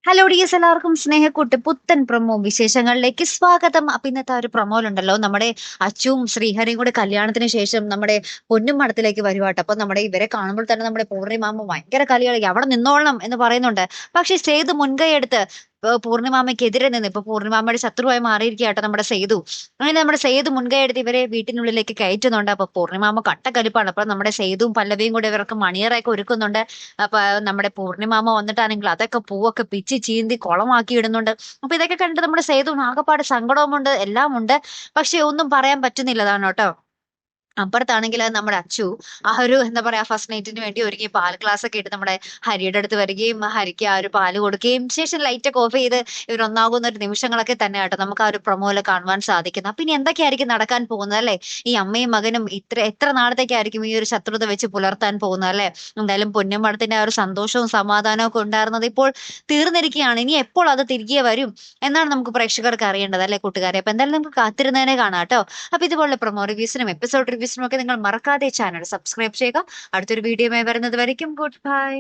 Hello ഡിയസ്, എല്ലാവർക്കും സ്നേഹക്കൂട്ട് പുത്തൻ promo വിശേഷങ്ങളിലേക്ക് സ്വാഗതം. അപ്പൊ ഇന്നത്തെ ഒരു പ്രൊമോയിലുണ്ടല്ലോ, നമ്മുടെ അച്ചുവും ശ്രീഹരിയും കൂടെ കല്യാണത്തിന് ശേഷം നമ്മുടെ പൊന്നും മഠത്തിലേക്ക് വരുവാട്ടോ. അപ്പൊ നമ്മുടെ ഇവരെ കാണുമ്പോൾ തന്നെ നമ്മുടെ പൂർണിമാമ ഭയങ്കര കളികളി അവിടെ നിന്നോളണം എന്ന് പറയുന്നുണ്ട്. പക്ഷെ സേതു മുൻകൈ എടുത്ത് പൂർണിമാമയ്ക്കെതിരെ നിന്ന് ഇപ്പൊ പൂർണിമാമയുടെ ശത്രുവായി മാറിയിരിക്കുകയാട്ടോ നമ്മുടെ സേതു. അങ്ങനെ നമ്മുടെ സേതു മുൻകൈ എടുത്ത് ഇവരെ വീട്ടിനുള്ളിലേക്ക് കയറ്റുന്നുണ്ട്. അപ്പൊ പൂർണിമാമ കട്ടക്കലിപ്പാണ്. അപ്പൊ നമ്മുടെ സേതുവും പല്ലവിയും കൂടെ ഇവർക്ക് മണിയറയൊക്കെ ഒരുക്കുന്നുണ്ട്. അപ്പൊ നമ്മുടെ പൂർണിമാമ വന്നിട്ടാണെങ്കിൽ അതൊക്കെ പൂവൊക്കെ പിച്ചി ചീന്തി കുളമാക്കി ഇടുന്നുണ്ട്. അപ്പൊ ഇതൊക്കെ കണ്ടിട്ട് നമ്മുടെ സേതുവിന് ആകപ്പാട് സങ്കടവുമുണ്ട്, എല്ലാം ഉണ്ട്. പക്ഷെ ഒന്നും പറയാൻ പറ്റുന്നില്ലതാണ് കേട്ടോ. അപ്പുറത്താണെങ്കിൽ നമ്മുടെ അച്ചു എന്താ പറയാ ഫസ്റ്റ് നൈറ്റിന് വേണ്ടി ഒരുങ്ങി പാൽ ഗ്ലാസ് ഒക്കെ ഇട്ട് നമ്മുടെ ഹരിയുടെ അടുത്ത് വരികയും ഹരിക്ക് ആ ഒരു പാല് കൊടുക്കുകയും ശേഷം ലൈറ്റ് ഒക്കെ ഓഫ് ചെയ്ത് ഇവരൊന്നാകുന്ന ഒരു നിമിഷങ്ങളൊക്കെ തന്നെ ആട്ടോ നമുക്ക് ആ ഒരു പ്രൊമോയില് കാണുവാൻ സാധിക്കുന്നത്. അപ്പൊ ഇനി എന്തൊക്കെയായിരിക്കും നടക്കാൻ പോകുന്നത് അല്ലെ? ഈ അമ്മയും മകനും എത്ര നാളത്തേക്കായിരിക്കും ഈ ഒരു ശത്രുത വെച്ച് പുലർത്താൻ പോകുന്നത് അല്ലെ? എന്തായാലും പൊന്നമ്പടത്തിന്റെ ആ ഒരു സന്തോഷവും സമാധാനവും ഒക്കെ ഉണ്ടായിരുന്നത് ഇപ്പോൾ തീർന്നിരിക്കുകയാണ്. ഇനി എപ്പോൾ അത് തിരികെ വരും എന്നാണ് നമുക്ക് പ്രേക്ഷകർക്ക് അറിയേണ്ടത് അല്ലെ കൂട്ടുകാരെ? അപ്പൊ എന്തായാലും നമുക്ക് കാത്തിരുന്നതിനെ കാണാം കേട്ടോ. അപ്പൊ ഇതുപോലുള്ള പ്രൊമോ റിവ്യൂസിനും എപ്പിസോഡ് റിവ്യൂസിനും ഒക്കെ നിങ്ങൾ മറക്കാതെ ചാനൽ സബ്സ്ക്രൈബ് ചെയ്യുക. അടുത്തൊരു വീഡിയോയുമായി വരുന്നത് വരയ്ക്കും ഗുഡ് ബൈ.